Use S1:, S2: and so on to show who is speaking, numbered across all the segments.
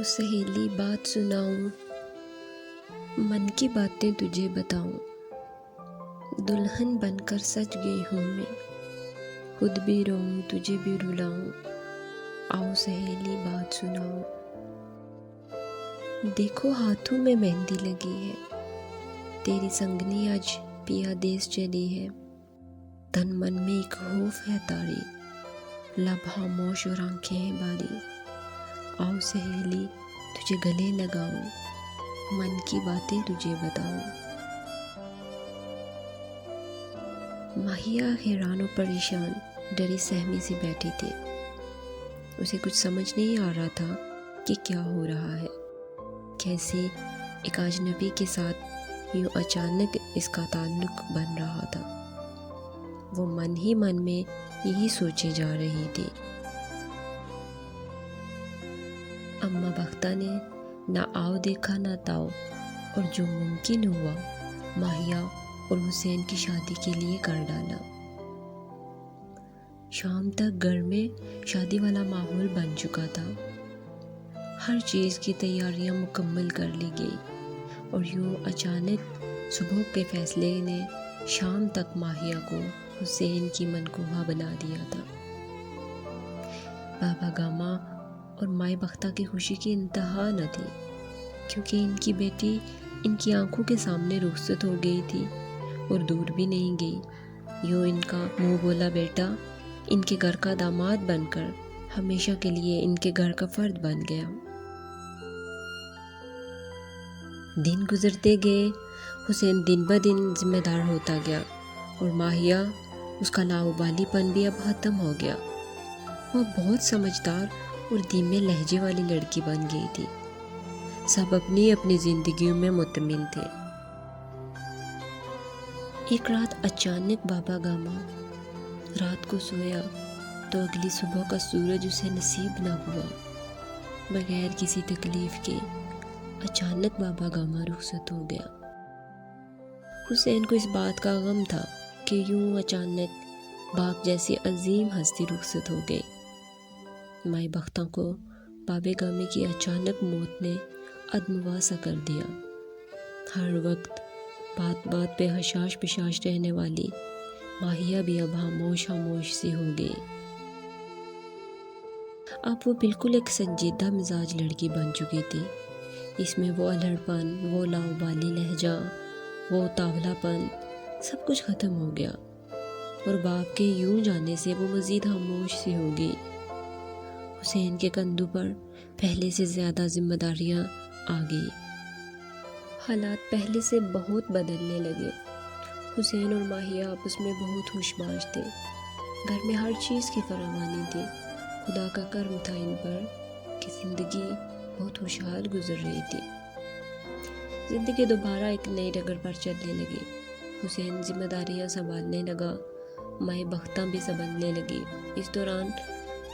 S1: سہیلی بات سناؤں، من کی باتیں تجھے بتاؤں، دلہن بن کر سج گئی ہوں میں، خود بھی روؤں تجھے بھی رلاؤں، آؤ سہیلی بات سناؤں۔ دیکھو ہاتھوں میں مہندی لگی ہے، تیری سنگنی آج پیا دیس چلی ہے، تن من میں ایک خوف ہے تاری، لب خاموش اور آنکھیں ہیں باری، آؤ سہیلی تجھے گلے لگاؤں، من کی باتیں تجھے بتاؤں۔ ماہیہ حیران و پریشان ڈری سہمی سے بیٹھی تھی، اسے کچھ سمجھ نہیں آ رہا تھا کہ کیا ہو رہا ہے، کیسے ایک اجنبی کے ساتھ یوں اچانک اس کا تعلق بن رہا تھا۔ وہ من ہی من میں یہی سوچے جا رہی تھی۔ اماں بختہ نے نہ آؤ دیکھا نہ تاؤ، اور جو ممکن ہوا ماہیہ اور حسین کی شادی کے لیے کر ڈالا۔ شام تک گھر میں شادی والا ماحول بن چکا تھا، ہر چیز کی تیاریاں مکمل کر لی گئی، اور یوں اچانک صبح کے فیصلے نے شام تک ماہیہ کو حسین کی منقوہ بنا دیا تھا۔ بابا گاما اور مائی بختہ کی خوشی کی انتہا نہ تھی، کیونکہ ان کی بیٹی ان کی آنکھوں کے سامنے رخصت ہو گئی تھی اور دور بھی نہیں گئی۔ یوں ان کا منہ بولا بیٹا ان کے گھر کا داماد بن کر ہمیشہ کے لیے ان کے گھر کا فرد بن گیا۔ دن گزرتے گئے، حسین دن بدن ذمہ دار ہوتا گیا، اور ماہیہ اس کا لاابالی پن بھی اب ختم ہو گیا۔ وہ بہت سمجھدار اور دھیمے لہجے والی لڑکی بن گئی تھی، سب اپنی اپنی زندگیوں میں مطمئن تھے۔ ایک رات اچانک بابا گاما رات کو سویا تو اگلی صبح کا سورج اسے نصیب نہ ہوا۔ بغیر کسی تکلیف کے اچانک بابا گاما رخصت ہو گیا۔ حسین کو اس بات کا غم تھا کہ یوں اچانک باغ جیسی عظیم ہستی رخصت ہو گئی۔ مائی بختہ کو بابے گامے کی اچانک موت نے ادموا سا کر دیا۔ ہر وقت بات بات پہ حشاش پشاش رہنے والی ماہیہ بھی اب خاموش سی ہو گئی۔ اب وہ بالکل ایک سنجیدہ مزاج لڑکی بن چکی تھی، اس میں وہ الہڑ پن، وہ لاابالی لہجہ، وہ تاولا پن سب کچھ ختم ہو گیا، اور باپ کے یوں جانے سے وہ مزید خاموش سی ہو گئی۔ حسین کے کندھوں پر پہلے سے زیادہ ذمہ داریاں آ گئی، حالات پہلے سے بہت بدلنے لگے۔ حسین اور ماہیہ آپس میں بہت ہوش باش تھے، گھر میں ہر چیز کی فراوانی تھی، خدا کا کرم تھا ان پر کہ زندگی بہت خوشحال گزر رہی تھی۔ زندگی دوبارہ ایک نئی ڈگر پر چلنے لگی، حسین ذمہ داریاں سنبھالنے لگا، مائی بختہ بھی سنبھلنے لگی۔ اس دوران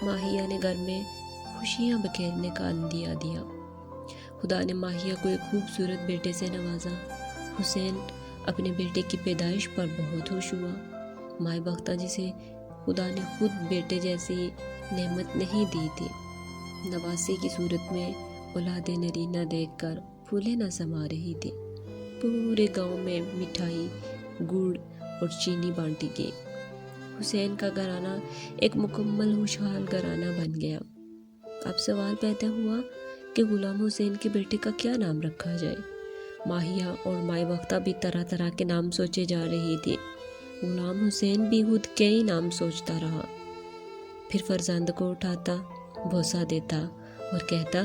S1: ماہیہ نے گھر میں خوشیاں بکھیرنے کا عندیہ دیا۔ خدا نے ماہیہ کو ایک خوبصورت بیٹے سے نوازا۔ حسین اپنے بیٹے کی پیدائش پر بہت خوش ہوا۔ مائی بختہ جسے خدا نے خود بیٹے جیسی نعمت نہیں دی تھی، نواسے کی صورت میں اولاد نرینہ دیکھ کر پھولے نہ سما رہی تھی۔ پورے گاؤں میں مٹھائی، گڑ اور چینی بانٹی گئی۔ حسین کا گھرانہ ایک مکمل خوشحال گھرانہ بن گیا۔ اب سوال پیدا ہوا کہ غلام حسین کے بیٹے کا کیا نام رکھا جائے۔ ماہیہ اور مائی بختہ بھی طرح طرح کے نام سوچے جا رہی تھی۔ غلام حسین بھی خود کئی نام سوچتا رہا، پھر فرزند کو اٹھاتا، بوسہ دیتا اور کہتا،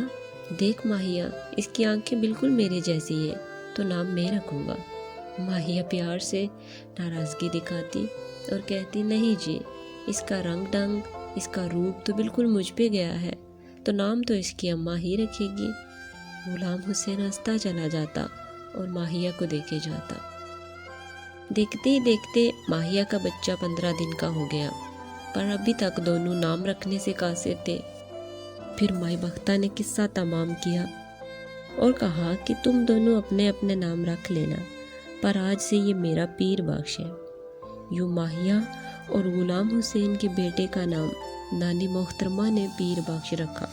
S1: دیکھ ماہیہ اس کی آنکھیں بالکل میرے جیسی ہیں تو نام میں رکھوں گا۔ ماہیہ پیار سے ناراضگی دکھاتی اور کہتی، نہیں جی، اس کا رنگ ڈھنگ، اس کا روپ تو بالکل مجھ پہ گیا ہے، تو نام تو اس کی اماں ہی رکھے گی۔ غلام حسین ہنستا چلا جاتا اور ماہیہ کو دیکھے جاتا۔ دیکھتے ہی دیکھتے ماہیہ کا بچہ 15 دن کا ہو گیا، پر ابھی تک دونوں نام رکھنے سے قاصر تھے۔ پھر مائی بختہ نے قصہ تمام کیا اور کہا کہ تم دونوں اپنے اپنے نام رکھ لینا، پر آج سے یہ میرا پیر بخش ہے۔ یوں ماہیہ اور غلام حسین کے بیٹے کا نام نانی محترمہ نے پیر بخش رکھا۔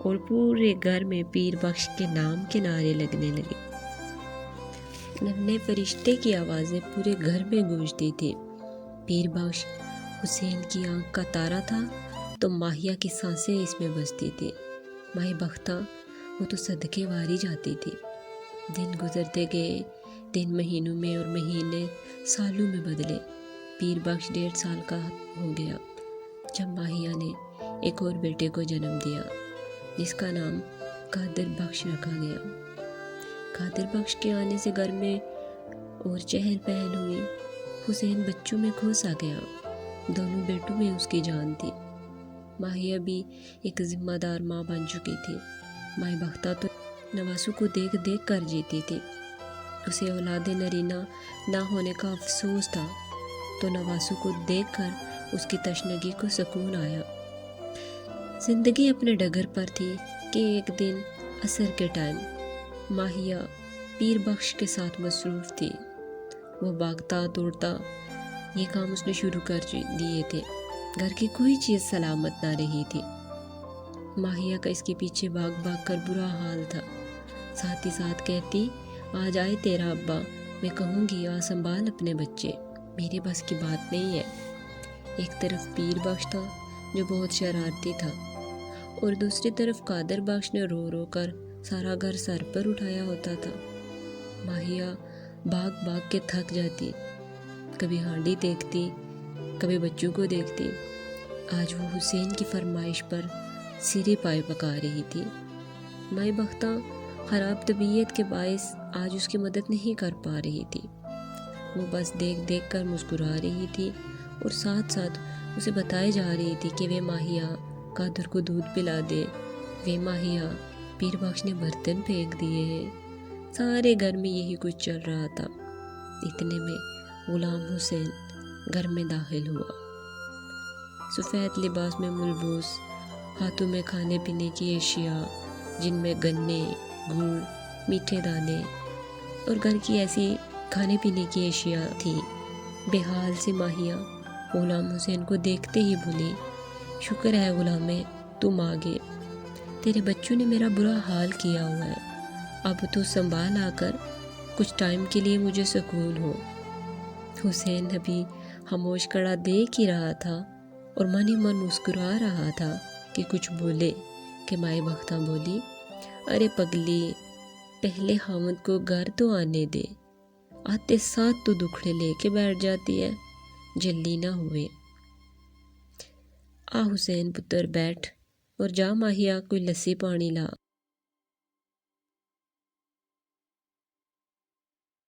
S1: اور پورے گھر میں پیر بخش کے نام کے نعرے لگنے لگے۔ ننھے فرشتے کی آوازیں پورے گھر میں گونجتی تھی۔ پیر بخش حسین کی آنکھ کا تارا تھا تو ماہیہ کی سانسیں اس میں بستی تھی۔ مائی بختہ وہ تو صدقے واری جاتی تھی۔ دن گزرتے گئے، دن مہینوں میں اور مہینے سالوں میں بدلے۔ پیر بخش 1.5 سال کا ہو گیا جب ماہیہ نے ایک اور بیٹے کو جنم دیا جس کا نام قادر بخش رکھا گیا۔ قادر بخش کے آنے سے گھر میں اور چہل پہل ہوئی۔ حسین بچوں میں کھو سا گیا۔ دونوں بیٹوں میں اس کی جان تھی۔ ماہیہ بھی ایک ذمہ دار ماں بن چکی تھی۔ مائی بختہ تو نواسوں کو دیکھ دیکھ کر جیتی تھی۔ اسے اولاد نرینہ نہ ہونے کا افسوس تھا تو نواسوں کو دیکھ کر اس کی تشنگی کو سکون آیا۔ زندگی اپنے ڈگر پر تھی کہ ایک دن عصر کے ٹائم ماہیہ پیر بخش کے ساتھ مصروف تھی۔ وہ بھاگتا دوڑتا یہ کام اس نے شروع کر دیے تھے۔ گھر کی کوئی چیز سلامت نہ رہی تھی۔ ماہیہ کا اس کے پیچھے بھاگ بھاگ کر برا حال تھا۔ ساتھ ہی ساتھ کہتی، آج آئے تیرا ابا، میں کہوں گی آ سنبھال اپنے بچے، میرے بس کی بات نہیں ہے۔ ایک طرف پیر بخش تھا جو بہت شرارتی تھا اور دوسری طرف قادر بخش نے رو رو کر سارا گھر سر پر اٹھایا ہوتا تھا۔ ماہیہ بھاگ بھاگ کے تھک جاتی، کبھی ہانڈی دیکھتی، کبھی بچوں کو دیکھتی۔ آج وہ حسین کی فرمائش پر سیرے پائے پکا رہی تھی۔ مائی بختہ خراب طبیعت کے باعث آج اس کی مدد نہیں کر پا رہی تھی۔ وہ بس دیکھ دیکھ کر مسکرا رہی تھی اور ساتھ ساتھ اسے بتائے جا رہی تھی کہ وہ ماہیہ قادر کو دودھ پلا دے، وہ ماہیہ پیر بخش نے برتن پھینک دیے ہیں۔ سارے گھر میں یہی کچھ چل رہا تھا۔ اتنے میں غلام حسین گھر میں داخل ہوا۔ سفید لباس میں ملبوس، ہاتھوں میں کھانے پینے کی اشیاء جن میں گنے، گڑ، میٹھے دانے اور گھر کی ایسی کھانے پینے کی اشیاء تھی۔ بے حال سے ماہیہ غلام حسین کو دیکھتے ہی بولی، شکر ہے غلامے تم آ گئے، تیرے بچوں نے میرا برا حال کیا ہوا ہے، اب تو سنبھال آ کر کچھ ٹائم کے لیے مجھے سکون ہو۔ حسین ابھی خاموش کڑا دیکھ ہی رہا تھا اور من ہی من مسکرا رہا تھا کہ کچھ بولے کہ مائی بختہ بولی، ارے پگلی، پہلے خامد کو گھر تو آنے دے، آتے ساتھ تو دکھڑے لے کے بیٹھ جاتی ہے، جلدی نہ ہوئے۔ آ حسین پتر بیٹھ اور جا ماہیہ کوئی لسی پانی لا۔